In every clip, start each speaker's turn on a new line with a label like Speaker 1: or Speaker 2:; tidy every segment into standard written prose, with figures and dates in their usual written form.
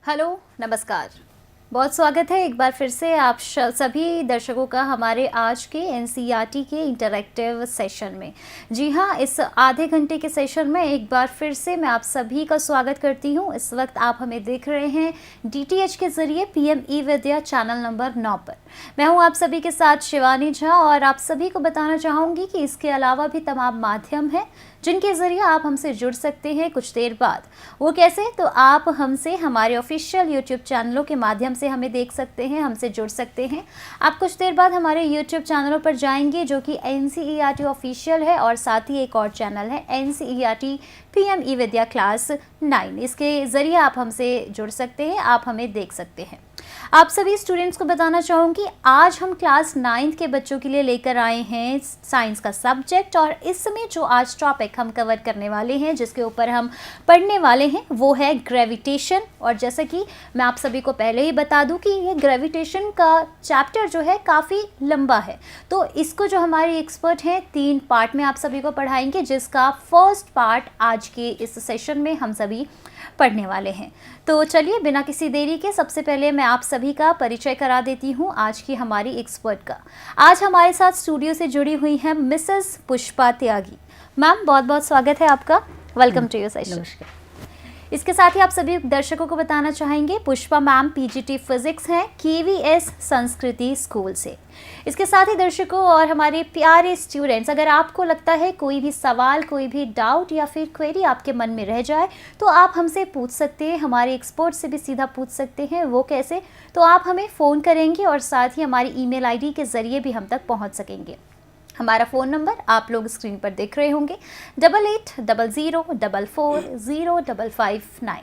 Speaker 1: Hello, नमस्कार। बहुत स्वागत है एक बार फिर से आप सभी दर्शकों का हमारे आज के एनसीईआरटी के इंटरैक्टिव सेशन में। जी हाँ, इस आधे घंटे के सेशन में एक बार फिर से मैं आप सभी का स्वागत करती हूँ। इस वक्त आप हमें देख रहे हैं डीटीएच के ज़रिए पीएम ई विद्या चैनल नंबर 9 पर। मैं हूँ आप सभी के साथ शिवानी झा और आप सभी को बताना चाहूँगी कि इसके अलावा भी तमाम माध्यम हैं जिनके ज़रिए आप हमसे जुड़ सकते हैं कुछ देर बाद। वो कैसे? तो आप हमसे हमारे ऑफिशियल यूट्यूब चैनलों के माध्यम से हमें देख सकते हैं, हमसे जुड़ सकते हैं। आप कुछ देर बाद हमारे यूट्यूब चैनलों पर जाएंगे जो कि एनसीईआरटी ऑफिशियल है और साथ ही एक और चैनल है एनसीईआरटी पीएम ई विद्या क्लास 9। इसके ज़रिए आप हमसे जुड़ सकते हैं, आप हमें देख सकते हैं। आप सभी स्टूडेंट्स को बताना चाहूँगी आज हम क्लास 9 के बच्चों के लिए लेकर आए हैं साइंस का सब्जेक्ट, और इसमें जो आज टॉपिक हम कवर करने वाले हैं, जिसके ऊपर हम पढ़ने वाले हैं, वो है ग्रेविटेशन। और जैसा कि मैं आप सभी को पहले ही बता दूं कि ये ग्रेविटेशन का चैप्टर जो है काफ़ी लंबा है, तो इसको जो हमारे एक्सपर्ट हैं 3 पार्ट में आप सभी को पढ़ाएंगे, जिसका फर्स्ट पार्ट आज के इस सेशन में हम सभी पढ़ने वाले हैं। तो चलिए बिना किसी देरी के सबसे पहले मैं आप सभी का परिचय करा देती हूँ आज की हमारी एक्सपर्ट का। आज हमारे साथ स्टूडियो से जुड़ी हुई हैं मिसेस पुष्पा त्यागी। मैम, बहुत बहुत स्वागत है आपका। Welcome to your session.
Speaker 2: नमस्कार।
Speaker 1: इसके साथ ही आप सभी दर्शकों को बताना चाहेंगे पुष्पा मैम पीजीटी फिजिक्स हैं केवीएस संस्कृति स्कूल से। इसके साथ ही दर्शकों और हमारे प्यारे स्टूडेंट्स, अगर आपको लगता है कोई भी सवाल, कोई भी डाउट या फिर क्वेरी आपके मन में रह जाए तो आप हमसे पूछ सकते हैं, हमारे एक्सपर्ट से भी सीधा पूछ सकते हैं। वो कैसे? तो आप हमें फ़ोन करेंगे और साथ ही हमारी ईमेल आईडी के ज़रिए भी हम तक पहुँच सकेंगे। हमारा फ़ोन नंबर आप लोग स्क्रीन पर देख रहे होंगे 8800440559।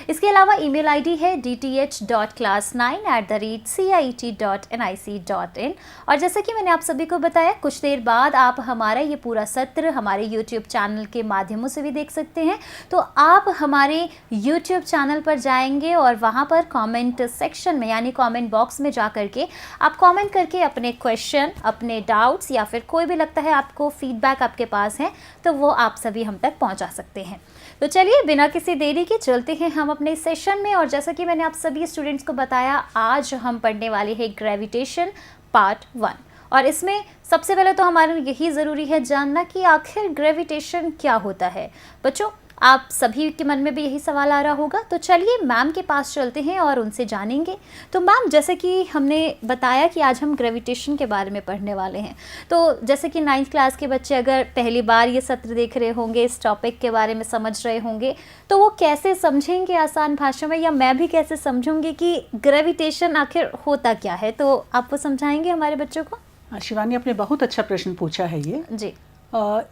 Speaker 1: इसके अलावा ईमेल आईडी है dth.class9@ciet.nic.in। और जैसा कि मैंने आप सभी को बताया, कुछ देर बाद आप हमारा ये पूरा सत्र हमारे यूट्यूब चैनल के माध्यमों से भी देख सकते हैं। तो आप हमारे यूट्यूब चैनल पर जाएंगे और वहाँ पर कमेंट सेक्शन में यानी कमेंट बॉक्स में जा करके आप कमेंट करके अपने क्वेश्चन, अपने डाउट्स या फिर कोई भी लगता है आपको फीडबैक आपके पास है तो वो आप सभी हम तक पहुंचा सकते हैं। तो चलिए बिना किसी देरी के चलते हैं हम अपने सेशन में। और जैसा कि मैंने आप सभी स्टूडेंट्स को बताया, आज हम पढ़ने वाले हैं ग्रेविटेशन पार्ट 1। और इसमें सबसे पहले तो हमारे लिए यही ज़रूरी है जानना कि आखिर ग्रेविटेशन क्या होता है। बच्चों, आप सभी के मन में भी यही सवाल आ रहा होगा, तो चलिए मैम के पास चलते हैं और उनसे जानेंगे। तो मैम, जैसे कि हमने बताया कि आज हम ग्रेविटेशन के बारे में पढ़ने वाले हैं, तो जैसे कि 9th क्लास के बच्चे अगर पहली बार ये सत्र देख रहे होंगे, इस टॉपिक के बारे में समझ रहे होंगे, तो वो कैसे समझेंगे आसान भाषा में, या मैं भी कैसे समझूंगी कि ग्रेविटेशन आखिर होता क्या है? तो आप वो समझाएंगे हमारे बच्चों को?
Speaker 2: शिवानी, आपने बहुत अच्छा प्रश्न पूछा है ये
Speaker 1: जी।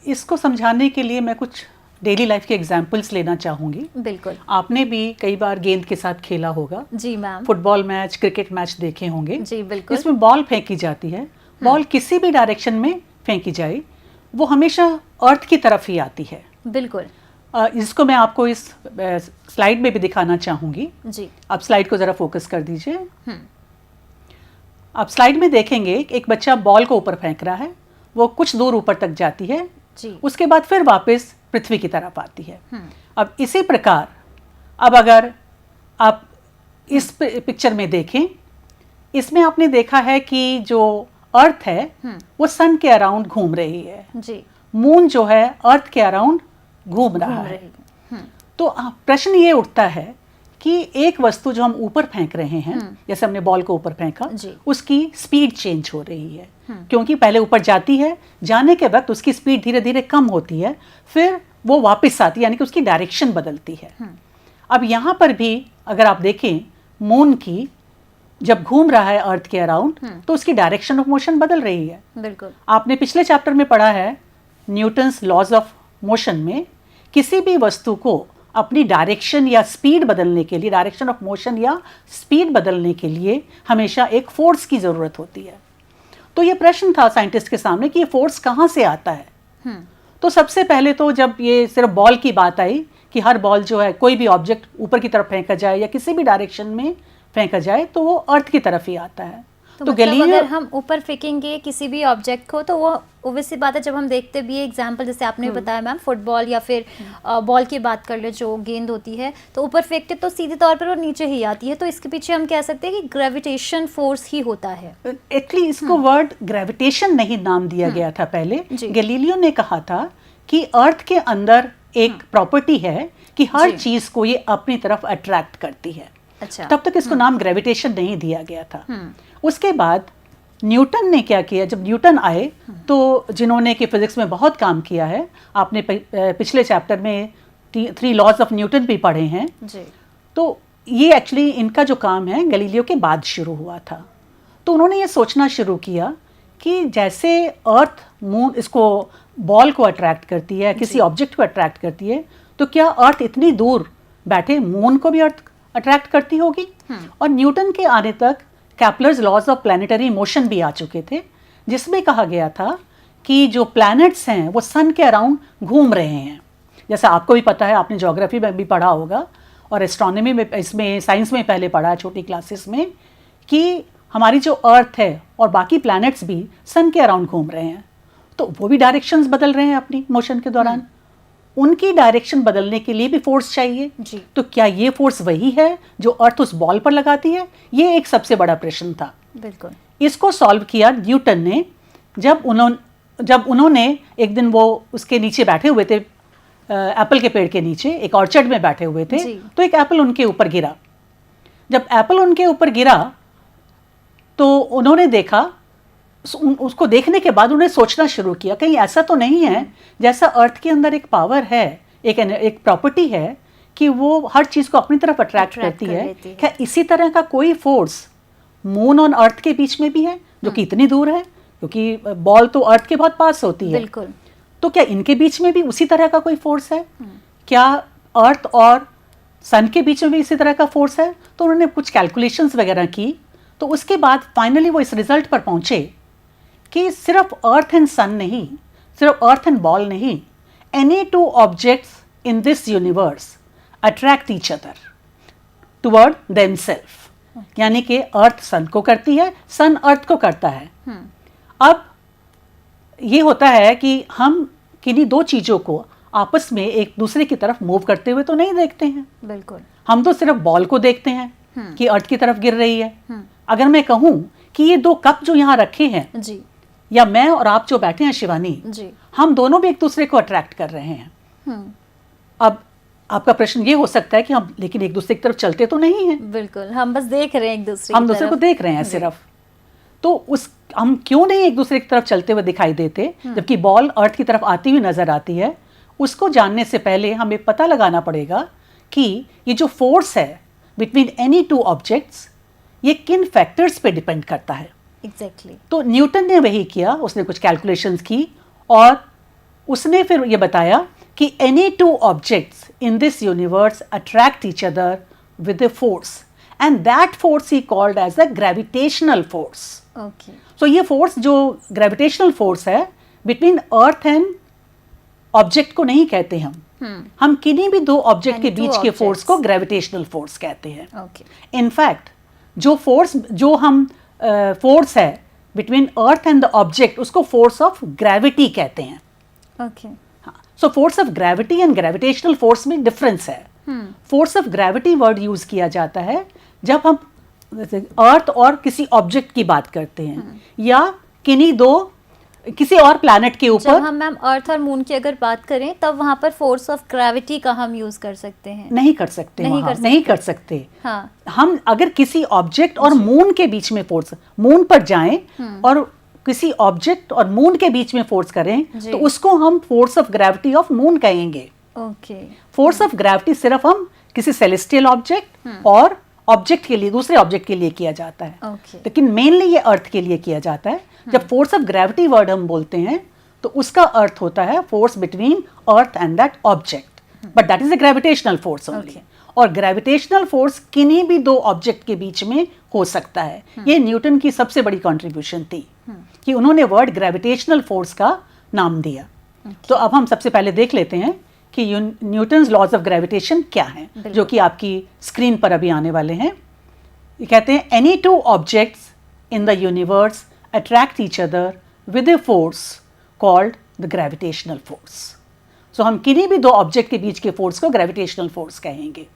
Speaker 2: इसको समझाने के लिए मैं कुछ डेली लाइफ के एग्जाम्पल्स लेना चाहूँगी।
Speaker 1: बिल्कुल।
Speaker 2: आपने भी कई बार गेंद के साथ खेला होगा।
Speaker 1: जी ma'am.
Speaker 2: Football match, cricket match देखे होंगे।
Speaker 1: जी बिल्कुल।
Speaker 2: इसमें बॉल फेंकी जाती है। बॉल किसी भी डायरेक्शन में फेंकी जाए वो हमेशा अर्थ की तरफ ही आती है।
Speaker 1: बिल्कुल।
Speaker 2: इसको मैं आपको इस स्लाइड में भी दिखाना चाहूँगी।
Speaker 1: जी।
Speaker 2: आप स्लाइड को ज़रा फोकस कर दीजिए। आप स्लाइड में देखेंगे एक बच्चा बॉल को ऊपर फेंक रहा है, वो कुछ दूर ऊपर तक जाती है
Speaker 1: जी।
Speaker 2: उसके बाद फिर वापस पृथ्वी की तरफ आती है। अब इसी प्रकार अब अगर आप इस पिक्चर में देखें, इसमें आपने देखा है कि जो अर्थ है वो सन के अराउंड घूम रही है
Speaker 1: जी।
Speaker 2: मून जो है अर्थ के अराउंड घूम रहा है। तो प्रश्न ये उठता है कि एक वस्तु जो हम ऊपर फेंक रहे हैं, जैसे हमने बॉल को ऊपर फेंका, उसकी स्पीड चेंज हो रही है, क्योंकि पहले ऊपर जाती है, जाने के वक्त उसकी स्पीड धीरे धीरे कम होती है, फिर वो वापस आती है, यानी कि उसकी डायरेक्शन बदलती है। अब यहाँ पर भी अगर आप देखें, मून की जब घूम रहा है अर्थ के अराउंड तो उसकी डायरेक्शन ऑफ मोशन बदल रही है।
Speaker 1: बिल्कुल।
Speaker 2: आपने पिछले चैप्टर में पढ़ा है न्यूटन्स लॉज ऑफ मोशन में, किसी भी वस्तु को अपनी डायरेक्शन या स्पीड बदलने के लिए, डायरेक्शन ऑफ मोशन या स्पीड बदलने के लिए हमेशा एक फोर्स की ज़रूरत होती है। तो ये प्रश्न था साइंटिस्ट के सामने कि ये फोर्स कहाँ से आता है। तो सबसे पहले तो जब ये सिर्फ बॉल की बात आई कि हर बॉल जो है, कोई भी ऑब्जेक्ट ऊपर की तरफ फेंका जाए या किसी भी डायरेक्शन में फेंका जाए तो वो अर्थ की तरफ ही आता है।
Speaker 1: तो मतलब अगर हम ऊपर फेंकेंगे किसी भी ऑब्जेक्ट को तो वो ओब्वियसली बात है, जब हम देखते भी एग्जांपल जैसे आपने बताया मैम फुटबॉल या फिर बॉल की बात कर ले जो गेंद होती है, तो ऊपर फेंकते तो सीधे तौर पर वो नीचे ही आती है, तो इसके पीछे हम कह सकते हैं कि ग्रेविटेशन फोर्स ही होता है।
Speaker 2: एक्चुअली इसको वर्ड ग्रेविटेशन नहीं नाम दिया गया था पहले। गैलीलियो ने कहा था कि अर्थ के अंदर एक प्रॉपर्टी है कि हर चीज को ये अपनी तरफ अट्रैक्ट करती है।
Speaker 1: अच्छा।
Speaker 2: तब तक इसको नाम ग्रेविटेशन नहीं दिया गया था। उसके बाद न्यूटन ने क्या किया, जब न्यूटन आए तो जिन्होंने कि फिजिक्स में बहुत काम किया है, आपने पिछले चैप्टर में 3 लॉज ऑफ न्यूटन भी पढ़े हैं
Speaker 1: जी।
Speaker 2: तो ये एक्चुअली इनका जो काम है गैलीलियो के बाद शुरू हुआ था। तो उन्होंने ये सोचना शुरू किया कि जैसे अर्थ मून इसको बॉल को अट्रैक्ट करती है, किसी ऑब्जेक्ट को अट्रैक्ट करती है, तो क्या अर्थ इतनी दूर बैठे मून को भी अर्थ अट्रैक्ट करती होगी? और न्यूटन के आने तक Kepler's laws of planetary motion भी आ चुके थे, जिसमें कहा गया था कि जो प्लैनेट्स हैं वो सन के अराउंड घूम रहे हैं। जैसा आपको भी पता है, आपने ज्योग्राफी में भी पढ़ा होगा और एस्ट्रोनॉमी में, इसमें साइंस में पहले पढ़ा है छोटी क्लासेस में, कि हमारी जो अर्थ है और बाकी प्लैनेट्स भी सन के अराउंड घूम रहे हैं, तो वो भी डायरेक्शंस बदल रहे हैं अपनी मोशन के दौरान। उनकी डायरेक्शन बदलने के लिए भी फोर्स चाहिए
Speaker 1: जी।
Speaker 2: तो क्या ये फोर्स वही है जो अर्थ उस बॉल पर लगाती है? ये एक सबसे बड़ा प्रश्न था।
Speaker 1: बिल्कुल।
Speaker 2: इसको सॉल्व किया न्यूटन ने जब उन्होंने एक दिन वो उसके नीचे बैठे हुए थे, एप्पल के पेड़ के नीचे एक ऑर्चर्ड में बैठे हुए थे, तो एक एप्पल उनके ऊपर गिरा। जब एप्पल उनके ऊपर गिरा तो उन्होंने देखा, उसको देखने के बाद उन्हें सोचना शुरू किया कहीं ऐसा तो नहीं है जैसा अर्थ के अंदर एक पावर है, एक प्रॉपर्टी है कि वो हर चीज को अपनी तरफ अट्रैक्ट करती है। क्या इसी तरह का कोई फोर्स मून और अर्थ के बीच में भी है जो कि इतनी दूर है, क्योंकि बॉल तो अर्थ के बहुत पास होती है।
Speaker 1: बिल्कुल।
Speaker 2: तो क्या इनके बीच में भी उसी तरह का कोई फोर्स है? क्या अर्थ और सन के बीच में भी इसी तरह का फोर्स है? तो उन्होंने कुछ कैलकुलेशंस वगैरह की, तो उसके बाद फाइनली वो इस रिजल्ट पर पहुंचे कि सिर्फ अर्थ एंड सन नहीं, सिर्फ अर्थ एंड बॉल नहीं, any 2 objects in this universe attract each other toward themself. यानी कि अर्थ सन को करती है, सन अर्थ को करता है। अब ये होता है कि हम किन्हीं 2 चीजों को आपस में एक दूसरे की तरफ मूव करते हुए तो नहीं देखते हैं।
Speaker 1: बिल्कुल।
Speaker 2: हम तो सिर्फ बॉल को देखते हैं कि अर्थ की तरफ गिर रही है। अगर मैं कहूं कि ये 2 कप जो यहाँ रखे हैं
Speaker 1: जी,
Speaker 2: या मैं और आप जो बैठे हैं शिवानी
Speaker 1: जी,
Speaker 2: हम दोनों भी एक दूसरे को अट्रैक्ट कर रहे हैं। अब आपका प्रश्न ये हो सकता है कि हम लेकिन एक दूसरे की तरफ चलते तो नहीं हैं।
Speaker 1: बिल्कुल, हम बस देख रहे हैं एक दूसरे
Speaker 2: हम दूसरे को देख रहे हैं सिर्फ। तो हम क्यों नहीं एक दूसरे की तरफ चलते हुए दिखाई देते जबकि बॉल अर्थ की तरफ आती हुई नजर आती है? उसको जानने से पहले हमें पता लगाना पड़ेगा कि ये जो फोर्स है बिटवीन एनी 2 ऑब्जेक्ट्स, ये किन फैक्टर्स पे डिपेंड करता है।
Speaker 1: एग्जैक्टली।
Speaker 2: तो न्यूटन ने वही किया, उसने कुछ कैलकुलेशंस की और उसने फिर ये बताया कि any 2 objects in this universe attract each other with a force and that force ही called as the gravitational force.
Speaker 1: Okay.
Speaker 2: So ये फोर्स जो ग्रेविटेशनल फोर्स है बिटवीन अर्थ एंड ऑब्जेक्ट को नहीं कहते हम किन्हीं भी 2 ऑब्जेक्ट के बीच के फोर्स को ग्रेविटेशनल फोर्स कहते हैं।
Speaker 1: ओके।
Speaker 2: इनफैक्ट जो हम फोर्स है between earth and the object, उसको फोर्स ऑफ ग्रेविटी कहते हैं।
Speaker 1: Okay.
Speaker 2: So force of gravity and gravitational force में डिफरेंस है। Force of gravity word use किया जाता है जब हम अर्थ और किसी ऑब्जेक्ट की बात करते हैं या किसी और प्लैनेट के ऊपर।
Speaker 1: जब हम मैम अर्थ और मून की अगर बात करें तब वहां पर फोर्स ऑफ ग्रेविटी का हम यूज कर सकते हैं?
Speaker 2: नहीं कर सकते, नहीं कर सकते।
Speaker 1: हाँ।
Speaker 2: हम अगर किसी ऑब्जेक्ट और मून के बीच में फोर्स, मून पर जाएं और किसी ऑब्जेक्ट और मून के बीच में फोर्स करें तो उसको हम force of gravity of moon कहेंगे।
Speaker 1: ओके।
Speaker 2: फोर्स ऑफ ग्रेविटी सिर्फ हम किसी सेलेस्टियल ऑब्जेक्ट और ऑब्जेक्ट के लिए, दूसरे ऑब्जेक्ट के लिए किया जाता है। लेकिन मेनली ये अर्थ के लिए किया जाता है। जब फोर्स ऑफ ग्रेविटी वर्ड हम बोलते हैं तो उसका अर्थ होता है force between earth and that object, but that is a gravitational force only. और ग्रेविटेशनल फोर्स किन्हीं भी 2 ऑब्जेक्ट के बीच में हो सकता है। ये न्यूटन की सबसे बड़ी कंट्रीब्यूशन थी कि उन्होंने वर्ड ग्रेविटेशनल फोर्स का नाम दिया। तो अब हम सबसे पहले देख लेते हैं कि न्यूटन्स लॉज ऑफ ग्रेविटेशन क्या हैं, जो कि आपकी स्क्रीन पर अभी आने वाले हैं। ये कहते हैं any 2 objects in the universe attract each other with a force called the gravitational force. So हम किन्हीं भी दो ऑब्जेक्ट के बीच के फोर्स को ग्रेविटेशनल फोर्स कहेंगे.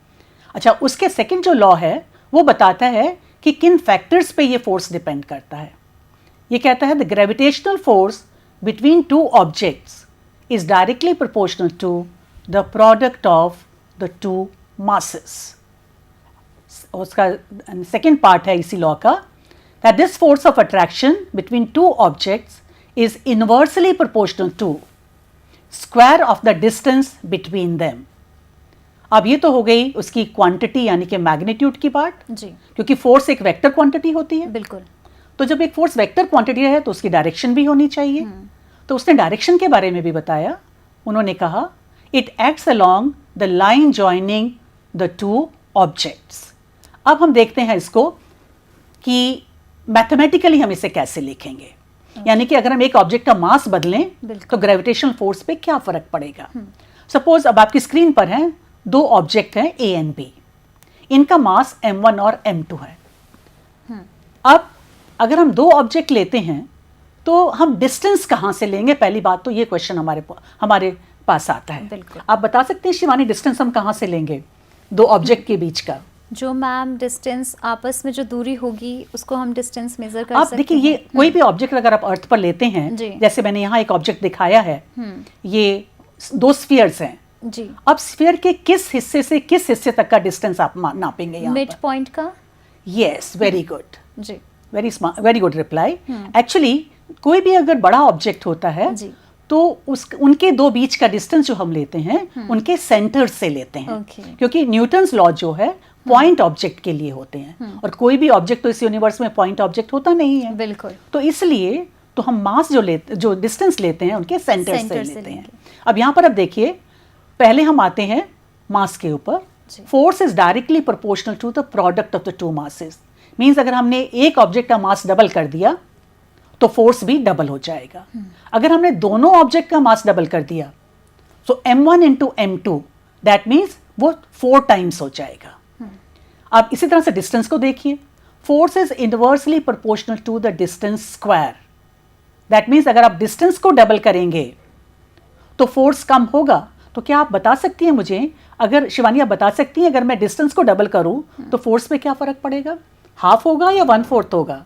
Speaker 2: अच्छा, उसके सेकंड जो लॉ है वो बताता है कि किन फैक्टर्स पे ये फोर्स डिपेंड करता है. ये कहता है the gravitational force between two objects is directly proportional to the product of the two masses. उसका सेकेंड पार्ट है इसी लॉ का, that this force of attraction between two objects is inversely proportional to square of the distance between them. अब ये तो हो गई उसकी क्वांटिटी यानी कि मैग्नीट्यूड की पार्ट
Speaker 1: जी,
Speaker 2: क्योंकि फोर्स एक वेक्टर क्वांटिटी होती है.
Speaker 1: बिल्कुल.
Speaker 2: तो जब एक फोर्स वेक्टर क्वांटिटी है तो उसकी डायरेक्शन भी होनी चाहिए. तो उसने डायरेक्शन के बारे में भी बताया. उन्होंने कहा it acts along the line joining the two objects. अब हम देखते हैं इसको कि मैथमेटिकली हम इसे कैसे लिखेंगे. यानी कि अगर हम एक ऑब्जेक्ट का मास बदलें तो ग्रेविटेशनल फोर्स पे क्या फर्क पड़ेगा. सपोज अब आपकी स्क्रीन पर हैं दो ऑब्जेक्ट हैं ए एंड बी. इनका मास m1 और m2 है. अब अगर हम दो ऑब्जेक्ट लेते हैं तो हम डिस्टेंस कहाँ से लेंगे. पहली बात तो ये क्वेश्चन हमारे पास आता है. आप बता सकते हैं शिवानी डिस्टेंस हम कहाँ से लेंगे दो ऑब्जेक्ट के बीच का.
Speaker 1: जो मैम डिस्टेंस आपस में जो दूरी होगी उसको हम डिस्टेंस मेजर कर सकते हैं.
Speaker 2: आप देखिए ये कोई भी ऑब्जेक्ट अगर आप अर्थ पर लेते हैं, जैसे मैंने यहाँ एक ऑब्जेक्ट दिखाया है, ये दो स्फीयर्स हैं
Speaker 1: जी.
Speaker 2: अब स्फीयर के किस हिस्से से किस हिस्से तक का डिस्टेंस आप नापेंगे यहाँ
Speaker 1: मिड पॉइंट का.
Speaker 2: यस, वेरी गुड
Speaker 1: जी,
Speaker 2: very smart, very good reply. Actually कोई भी अगर बड़ा ऑब्जेक्ट होता है
Speaker 1: जी,
Speaker 2: तो उनके दो बीच का डिस्टेंस जो हम लेते हैं उनके सेंटर से लेते हैं. क्योंकि न्यूटन्स लॉ जो है पॉइंट ऑब्जेक्ट के लिए होते हैं और कोई भी ऑब्जेक्ट तो इस यूनिवर्स में पॉइंट ऑब्जेक्ट होता नहीं है.
Speaker 1: बिल्कुल.
Speaker 2: तो इसलिए तो हम मास जो डिस्टेंस लेते हैं उनके सेंटर से लेते हैं. अब यहाँ पर अब देखिए पहले हम आते हैं मास के ऊपर. Force is directly proportional to the product of the two masses. Means अगर हमने एक ऑब्जेक्ट का मास डबल कर दिया तो फोर्स भी डबल हो जाएगा. अगर हमने दोनों ऑब्जेक्ट का मास डबल कर दिया तो m1 into m2 that means वो 4 टाइम्स हो जाएगा. अब इसी तरह से डिस्टेंस को देखिए. Force is inversely proportional to the distance square. That means अगर आप डिस्टेंस को डबल करेंगे तो फोर्स कम होगा. तो क्या आप बता सकती हैं मुझे, अगर शिवानी आप बता सकती हैं अगर मैं डिस्टेंस को डबल करूं तो फोर्स पे क्या फर्क पड़ेगा. हाफ होगा या 1/4 होगा.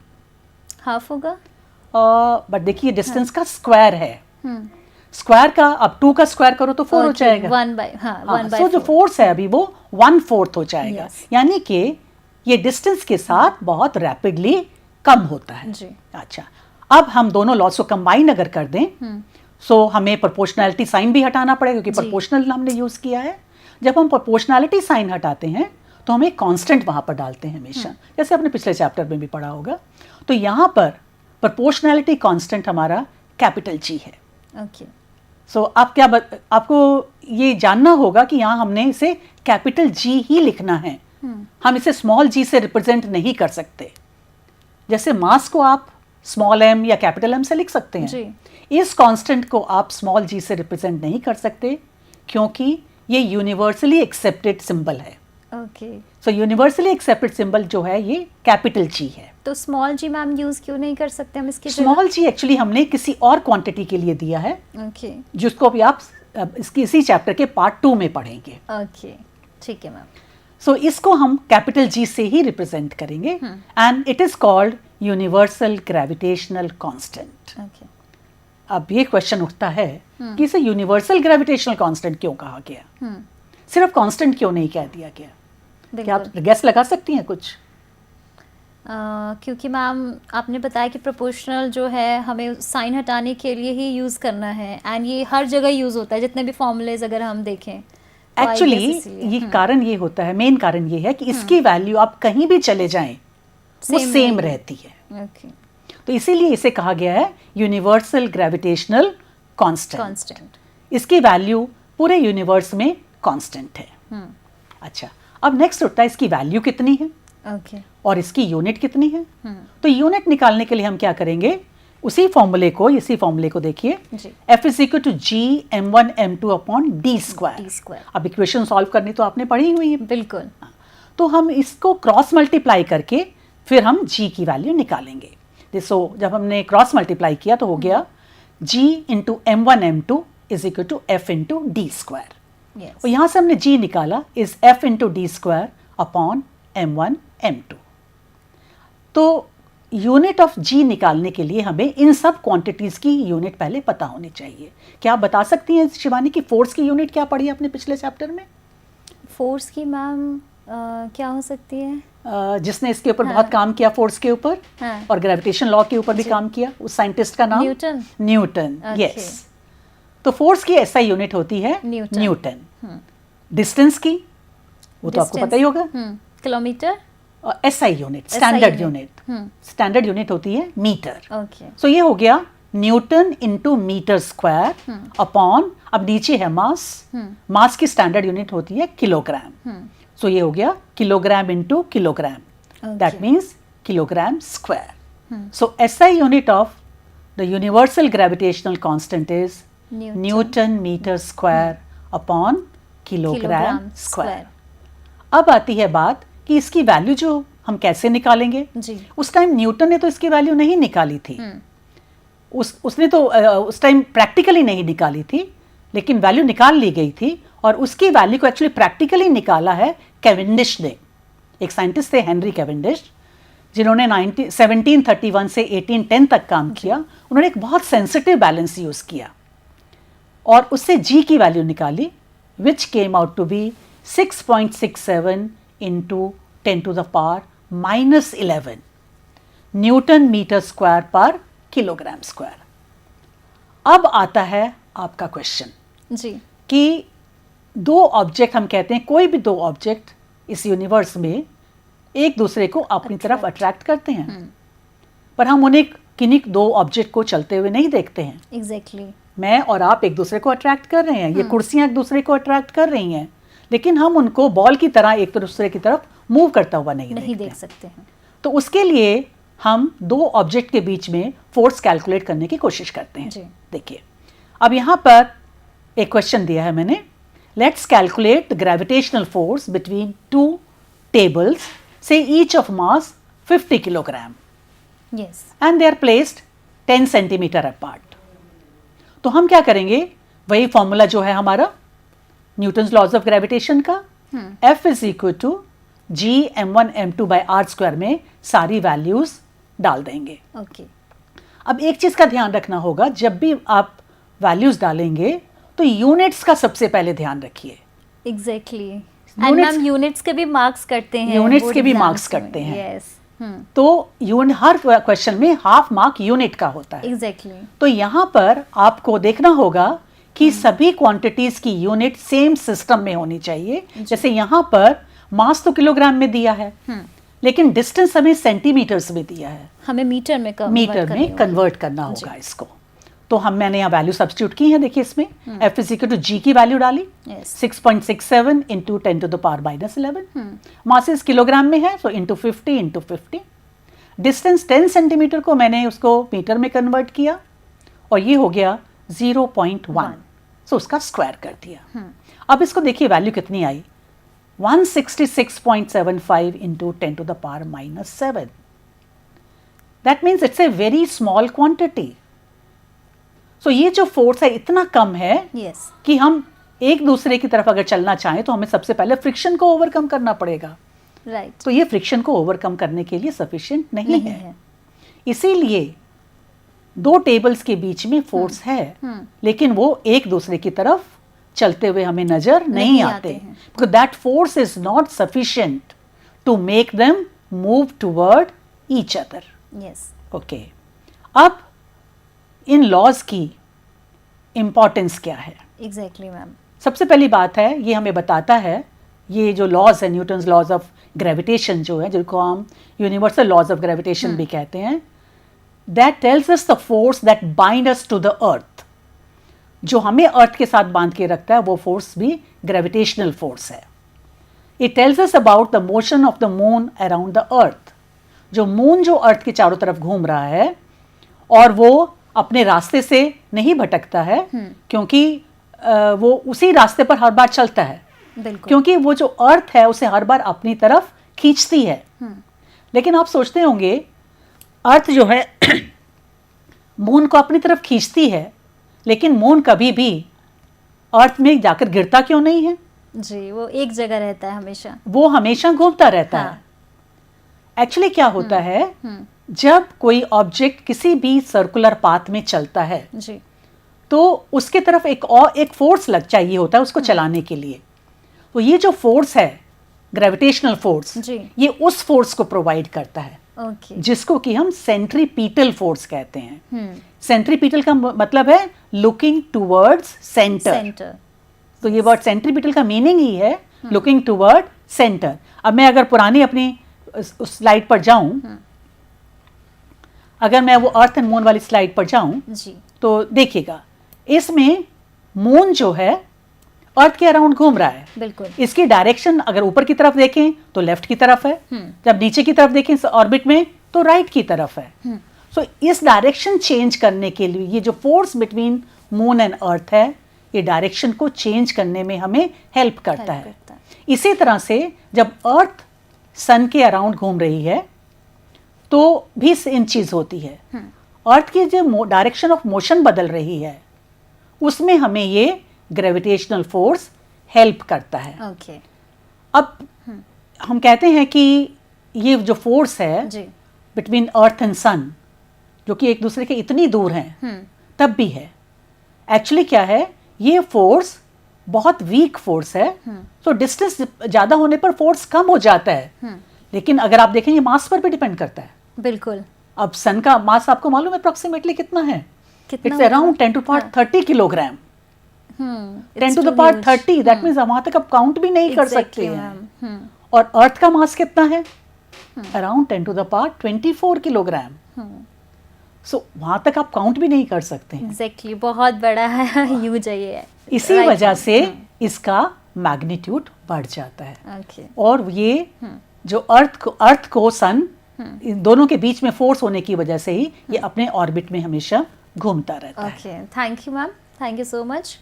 Speaker 1: हाफ होगा.
Speaker 2: बट देखिए डिस्टेंस का स्क्वायर है. स्क्वायर का अब 2 का स्क्वायर करो तो 4 हो जाएगा. 1/4. सो जो फोर्स है अभी वो 1/4 हो जाएगा. यानी कि ये डिस्टेंस के साथ बहुत रैपिडली कम होता है. अच्छा, अब हम दोनों लॉस को कंबाइन अगर कर दें सो हमें प्रोपोर्शनैलिटी साइन भी हटाना पड़ेगा क्योंकि प्रोपोर्शनल हमने यूज किया है. जब हम प्रोपोर्शनैलिटी साइन हटाते हैं तो हम एक कांस्टेंट वहां पर डालते हैं हमेशा, जैसे आपने पिछले चैप्टर में भी पढ़ा होगा. तो यहाँ पर प्रोपोर्शनैलिटी कांस्टेंट हमारा कैपिटल जी है.
Speaker 1: ओके.
Speaker 2: सो आपको ये जानना होगा कि यहाँ हमने इसे कैपिटल जी ही लिखना है. हम इसे स्मॉल जी से रिप्रेजेंट नहीं कर सकते. जैसे मास को आप स्मॉल एम या कैपिटल एम से लिख सकते हैं
Speaker 1: जी.
Speaker 2: इस कांस्टेंट को आप स्मॉल जी से रिप्रेजेंट नहीं कर सकते क्योंकि ये यूनिवर्सली एक्सेप्टेड सिंबल है.
Speaker 1: ओके.
Speaker 2: सो यूनिवर्सली एक्सेप्टेड सिंबल जो है ये कैपिटल जी है.
Speaker 1: तो स्मॉल जी मैम यूज क्यों नहीं कर सकते हम इसकी
Speaker 2: स्मॉल जी एक्चुअली हमने किसी और क्वांटिटी के लिए दिया है.
Speaker 1: ओके.
Speaker 2: जिसको अभी आप इसकी इसी चैप्टर के पार्ट 2 में पढ़ेंगे.
Speaker 1: ओके, ठीक है मैम.
Speaker 2: सो इसको हम कैपिटल जी से ही रिप्रेजेंट करेंगे and it is called universal gravitational constant.
Speaker 1: Okay.
Speaker 2: अब ये क्वेश्चन उठता है कि इसे यूनिवर्सल ग्रेविटेशनल कांस्टेंट क्यों कहा गया, सिर्फ कांस्टेंट क्यों नहीं कह दिया गया. क्या आप गेस लगा सकती हैं कुछ.
Speaker 1: क्योंकि मैम आपने बताया कि प्रोपोर्शनल जो है हमें साइन हटाने के लिए ही यूज़ करना है एंड ये हर जगह यूज़ होता है जितने भी फॉर्मूलेज अगर हम देखें.
Speaker 2: एक्चुअली ये कारण ये होता है, मेन कारण ये है कि इसकी वैल्यू आप कहीं भी चले जाएं वो सेम रहती है.
Speaker 1: ओके.
Speaker 2: तो इसीलिए इसे कहा गया है यूनिवर्सल ग्रेविटेशनल कांस्टेंट. इसकी वैल्यू पूरे यूनिवर्स में कांस्टेंट है. अच्छा, अब नेक्स्ट उठता है इसकी वैल्यू कितनी है.
Speaker 1: ओके.
Speaker 2: और इसकी यूनिट कितनी है. तो यूनिट निकालने के लिए हम क्या करेंगे, इसी फॉर्मूले को देखिए. F is equal to G m1 m2 upon D square. अब इक्वेशन सॉल्व करनी तो आपने पढ़ी हुई है.
Speaker 1: बिल्कुल.
Speaker 2: तो हम इसको क्रॉस मल्टीप्लाई करके फिर हम जी की वैल्यू निकालेंगे. सो जब हमने क्रॉस मल्टीप्लाई किया तो हो गया g into m1 m2 is equal to f into D square. और यहाँ से हमने g निकाला is f into D square upon m1 m2। तो यूनिट ऑफ g निकालने के लिए हमें इन सब क्वांटिटीज की यूनिट पहले पता होनी चाहिए। क्या आप बता सकती हैं शिवानी कि फोर्स की यूनिट क्या पढ़ी आपने पिछले चैप्टर में?
Speaker 1: फोर्स की मैम क्या हो सकती है?
Speaker 2: जिसने इसके ऊपर बहुत काम किया फोर्स के ऊपर और ग्रेविटेशन लॉ के ऊपर भी काम किया, उस साइंटिस्ट का नाम न्यूटन। यस, तो फोर्स की ऐसा यूनिट होती है न्यूटन। डिस्टेंस की वो तो आपको पता ही होगा,
Speaker 1: kilometre.
Speaker 2: SI unit, standard unit होती है मीटर। सो ये हो गया newton into metre square upon, अब नीचे है मास की स्टैंडर्ड यूनिट होती है किलोग्राम। सो ये हो गया kilogram into kilogram, that means kilogram square. So SI unit of the universal gravitational constant is newton metre square upon kilogram square. अब आती है बात कि इसकी वैल्यू जो हम कैसे निकालेंगे जी। उस टाइम न्यूटन ने तो इसकी वैल्यू नहीं निकाली थी, उसने तो उस टाइम प्रैक्टिकली नहीं निकाली थी, लेकिन वैल्यू निकाल ली गई थी। और उसकी वैल्यू को एक्चुअली प्रैक्टिकली निकाला है कैवेंडिश ने। एक साइंटिस्ट थे हेनरी कैवेंडिश, जिन्होंने 1731 से 1810 तक काम किया। उन्होंने एक बहुत सेंसिटिव बैलेंस यूज किया और उससे जी की वैल्यू निकाली, which came out to be 6.67 into 10 to the power -11 newton metre square per kilogram square. अब आता है आपका क्वेश्चन जी कि दो ऑब्जेक्ट, हम कहते हैं कोई भी दो ऑब्जेक्ट इस यूनिवर्स में एक दूसरे को अपनी तरफ अट्रैक्ट करते हैं, पर हम उन्हें किन्हीं दो ऑब्जेक्ट को चलते हुए नहीं देखते हैं।
Speaker 1: एग्जैक्टली
Speaker 2: मैं और आप एक दूसरे को अट्रैक्ट कर रहे हैं, ये कुर्सियां एक दूसरे को अट्रैक्ट कर रही हैं, लेकिन हम उनको बॉल की तरह एक दूसरे की तरफ मूव करता हुआ नहीं
Speaker 1: देख सकते हैं।
Speaker 2: तो उसके लिए हम दो ऑब्जेक्ट के बीच में फोर्स कैलकुलेट करने की कोशिश करते हैं। देखिए, अब यहाँ पर एक क्वेश्चन दिया है मैंने, let's calculate the gravitational force between two tables, say each of mass 50 kilogram and they are placed 10 centimetre apart. तो हम क्या करेंगे, वही फॉर्मूला जो है हमारा न्यूटन्स लॉज ऑफ ग्रेविटेशन का, F is equal to G m1 m2 बाय r स्क्वायर में सारी वैल्यूज डाल देंगे। अब एक चीज का ध्यान रखना होगा, जब भी आप वैल्यूज डालेंगे तो यूनिट्स का सबसे पहले ध्यान रखिए।
Speaker 1: एग्जैक्टली, एंड हम यूनिट्स के भी मार्क्स करते हैं,
Speaker 2: यूनिट्स के भी मार्क्स करते हैं। तो हर क्वेश्चन में हाफ मार्क यूनिट का होता है।
Speaker 1: एग्जैक्टली।
Speaker 2: तो यहाँ पर आपको देखना होगा कि सभी क्वांटिटीज की यूनिट सेम सिस्टम में होनी चाहिए। जैसे यहाँ पर मास तो किलोग्राम में दिया है, लेकिन डिस्टेंस हमें सेंटीमीटर्स में दिया है,
Speaker 1: हमें मीटर में
Speaker 2: कन्वर्ट करना होगा इसको। तो मैंने यहाँ वैल्यू सब्स्टिट्यूट की है। देखिए इसमें F is equal to G की वैल्यू डाली 6.67 into 10 to the power -11। Masses kilogram में है, so into 50 into 50। Distance 10 centimetre को मैंने उसको मीटर में कन्वर्ट किया और ये हो गया 0.1, सो उसका स्क्वायर कर दिया। अब इसको देखिए वैल्यू कितनी आई, 166.75 into 10 to the power -7। That means it's a very small quantity. So ये जो फोर्स है इतना कम है कि हम एक दूसरे की तरफ अगर चलना चाहें तो हमें सबसे पहले फ्रिक्शन को ओवरकम करना पड़ेगा। तो ये फ्रिक्शन को ओवरकम करने के लिए सफिशिएंट नहीं है। इसीलिए दो टेबल्स के बीच में फोर्स है, लेकिन वो एक दूसरे की तरफ चलते हुए हमें नजर नहीं आते, because that force is not sufficient to make them move toward each other. Okay, अब इन लॉज की इंपॉर्टेंस क्या है?
Speaker 1: एग्जैक्टली मैम,
Speaker 2: सबसे पहली बात है, ये हमें बताता है, ये जो लॉज है न्यूटन्स लॉज ऑफ ग्रेविटेशन जो है, जिनको हम यूनिवर्सल लॉज ऑफ ग्रेविटेशन भी कहते हैं, that tells us the force that bind us to the earth. जो हमें अर्थ के साथ बांध के रखता है वो फोर्स भी ग्रेविटेशनल फोर्स है। It tells us about the motion of the moon around the earth. जो मून जो अर्थ के चारों तरफ घूम रहा है और वो अपने रास्ते से नहीं भटकता है, क्योंकि वो उसी रास्ते पर हर बार चलता है, क्योंकि वो जो अर्थ है उसे हर बार अपनी तरफ खींचती है। लेकिन आप सोचते होंगे अर्थ जो है मून को अपनी तरफ खींचती है, लेकिन मून कभी भी अर्थ में जाकर गिरता क्यों नहीं है?
Speaker 1: जी, वो एक जगह रहता है हमेशा,
Speaker 2: वो हमेशा घूमता रहता है। एक्चुअली क्या होता है, जब कोई ऑब्जेक्ट किसी भी सर्कुलर पाथ में चलता है
Speaker 1: जी,
Speaker 2: तो उसके तरफ एक फोर्स लग चाहिए होता है उसको चलाने के लिए। तो ये जो फोर्स है, ग्रेविटेशनल फोर्स, ये उस फोर्स को प्रोवाइड करता है, जिसको कि हम सेंट्रीपीटल फोर्स कहते हैं। सेंट्रीपीटल का मतलब है लुकिंग टूवर्ड्स सेंटर। तो ये वर्ड सेंट्रीपीटल का मीनिंग ही है लुकिंग टूवर्ड सेंटर। अब मैं अगर पुरानी अपनी उस स्लाइड पर जाऊं, अगर मैं वो अर्थ एंड मून वाली स्लाइड पर जाऊं तो देखिएगा, इसमें मून जो है अर्थ के अराउंड घूम रहा है।
Speaker 1: बिल्कुल।
Speaker 2: इसकी डायरेक्शन अगर ऊपर की तरफ देखें तो लेफ्ट की तरफ है, जब नीचे की तरफ देखें ऑर्बिट में तो राइट की तरफ है। सो इस डायरेक्शन चेंज करने के लिए ये जो force between moon and earth है, ये डायरेक्शन को चेंज करने में हमें हेल्प करता है। इसी तरह से जब अर्थ सन के अराउंड घूम रही है तो भी सेम चीज होती है। अर्थ की जो डायरेक्शन ऑफ मोशन बदल रही है उसमें हमें ये ग्रेविटेशनल फोर्स हेल्प करता है। अब हम कहते हैं कि ये जो फोर्स है बिटवीन अर्थ एंड सन, जो कि एक दूसरे के इतनी दूर हैं, तब भी है। एक्चुअली क्या है, ये फोर्स बहुत वीक फोर्स है। तो डिस्टेंस ज्यादा होने पर फोर्स कम हो जाता है, लेकिन अगर आप देखें ये मास पर भी डिपेंड करता है।
Speaker 1: बिल्कुल।
Speaker 2: अब सन का मास आपको मालूम है अप्रोक्सीमेटली कितना है? It's around 10 to the power 30 kilogram. 10 to the power 30, that means वहां तक आप काउंट भी नहीं कर सकते हैं। और अर्थ का मास कितना है? Around 10 to the power 24 kilogram. So वहां तक आप काउंट भी नहीं कर सकते हैं।
Speaker 1: एग्जैक्टली, बहुत बड़ा है, ह्यूज है ये।
Speaker 2: इसी वजह से इसका मैग्नीट्यूड बढ़ जाता है। और ये जो अर्थ को सन, इन दोनों के बीच में फोर्स होने की वजह से ही ये अपने ऑर्बिट में हमेशा घूमता रहता है।
Speaker 1: Thank you ma'am, thank you so much.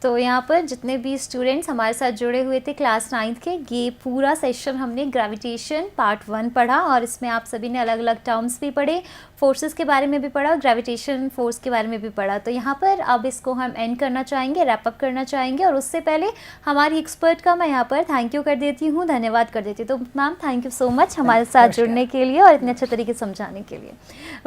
Speaker 1: तो यहाँ पर जितने भी स्टूडेंट्स हमारे साथ जुड़े हुए थे क्लास 9th के, ये पूरा सेशन हमने ग्रेविटेशन पार्ट 1 पढ़ा और इसमें आप सभी ने अलग अलग टर्म्स भी पढ़े, फोर्सेस के बारे में भी पढ़ा और ग्रेविटेशन फोर्स के बारे में भी पढ़ा। तो यहाँ पर अब इसको हम एंड करना चाहेंगे, रैप अप करना चाहेंगे, और उससे पहले हमारी एक्सपर्ट का मैं यहाँ पर थैंक यू कर देती हूँ, धन्यवाद कर देती हूँ। तो ma'am thank you so much हमारे साथ जुड़ने के लिए और इतने अच्छे तरीके से समझाने के लिए।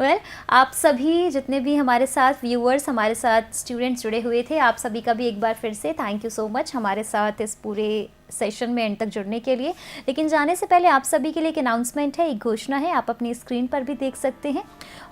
Speaker 1: वेल, आप सभी जितने भी हमारे साथ व्यूअर्स, हमारे साथ स्टूडेंट्स जुड़े हुए थे, आप सभी का भी एक बार फिर से थैंक यू सो मच हमारे साथ इस पूरे सेशन में एंड तक जुड़ने के लिए। लेकिन जाने से पहले आप सभी के लिए एक अनाउंसमेंट है, एक घोषणा है, आप अपनी स्क्रीन पर भी देख सकते हैं,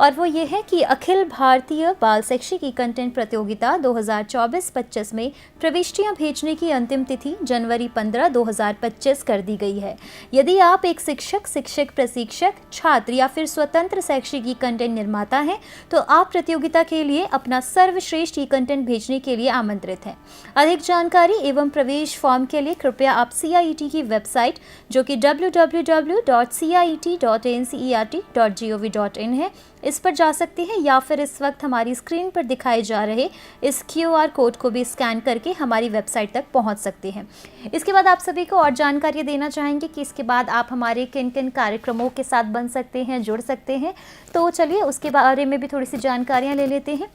Speaker 1: और वो ये है कि अखिल भारतीय बाल शैक्षिकी कंटेंट प्रतियोगिता 2024-25 में प्रविष्टियां भेजने की अंतिम तिथि जनवरी 15, 2025 कर दी गई है। यदि आप एक शिक्षक, शिक्षक प्रशिक्षक, छात्र या फिर स्वतंत्र शैक्षिकी कंटेंट निर्माता हैं तो आप प्रतियोगिता के लिए अपना सर्वश्रेष्ठ ई कंटेंट भेजने के लिए आमंत्रित हैं। अधिक जानकारी एवं प्रवेश फॉर्म के लिए कृपया आप CIET की वेबसाइट जो कि www.ciet.ncert.gov.in है, इस पर जा सकते हैं, या फिर इस वक्त हमारी स्क्रीन पर दिखाए जा रहे इस QR कोड को भी स्कैन करके हमारी वेबसाइट तक पहुंच सकते हैं। इसके बाद आप सभी को और जानकारी देना चाहेंगे कि इसके बाद आप हमारे किन किन कार्यक्रमों के साथ बन सकते हैं, जुड़ सकते हैं। तो चलिए उसके बारे में भी थोड़ी सी जानकारियाँ ले लेते हैं।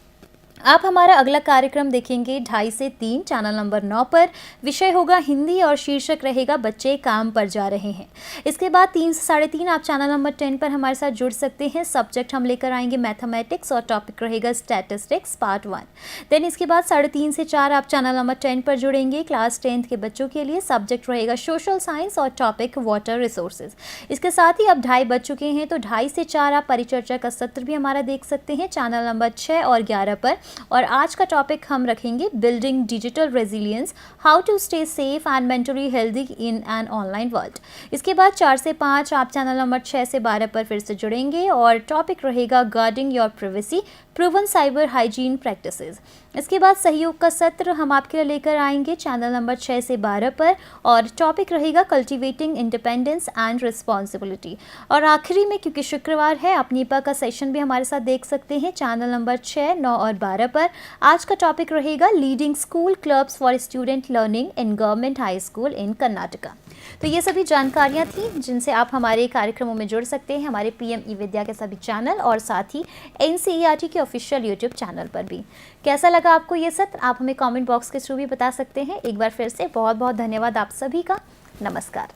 Speaker 1: आप हमारा अगला कार्यक्रम देखेंगे 2:30 से 3 चैनल नंबर 9 पर। विषय होगा हिंदी और शीर्षक रहेगा बच्चे काम पर जा रहे हैं। इसके बाद 3 से 3:30 आप चैनल नंबर 10 पर हमारे साथ जुड़ सकते हैं। सब्जेक्ट हम लेकर आएंगे मैथमेटिक्स और टॉपिक रहेगा स्टैटिस्टिक्स पार्ट 1। देन इसके बाद 3:30 से 4 आप चैनल नंबर 10 पर जुड़ेंगे क्लास 10th के बच्चों के लिए। सब्जेक्ट रहेगा सोशल साइंस और टॉपिक वाटर रिसोर्सेज। इसके साथ ही अब 2:30 बज चुके हैं, तो 2:30 से 4 आप परिचर्चा का सत्र भी हमारा देख सकते हैं चैनल नंबर 6 और 11 पर। और आज का टॉपिक हम रखेंगे building digital resilience, how to stay safe and mentally healthy in an online world. इसके बाद 4 से 5 आप चैनल नंबर 6 से 12 पर फिर से जुड़ेंगे और टॉपिक रहेगा guarding your privacy, proven cyber hygiene practices. इसके बाद सहयोग का सत्र हम आपके लिए लेकर आएंगे चैनल नंबर 6 से 12 पर, और टॉपिक रहेगा कल्टिवेटिंग इंडिपेंडेंस एंड रिस्पॉन्सिबिलिटी। और आखिरी में, क्योंकि शुक्रवार है, आप नीपा का सेशन भी हमारे साथ देख सकते हैं चैनल नंबर 6, 9 और 12 पर। आज का टॉपिक रहेगा leading school clubs for student learning in government high school इन कर्नाटका। तो ये सभी जानकारियाँ थी जिनसे आप हमारे कार्यक्रमों में जुड़ सकते हैं, हमारे PM ई-विद्या के सभी चैनल और साथ ही NCERT के ऑफिशियल यूट्यूब चैनल पर भी। कैसा लगा आपको ये सत्र, आप हमें कमेंट बॉक्स के थ्रू भी बता सकते हैं। एक बार फिर से बहुत बहुत धन्यवाद आप सभी का। नमस्कार।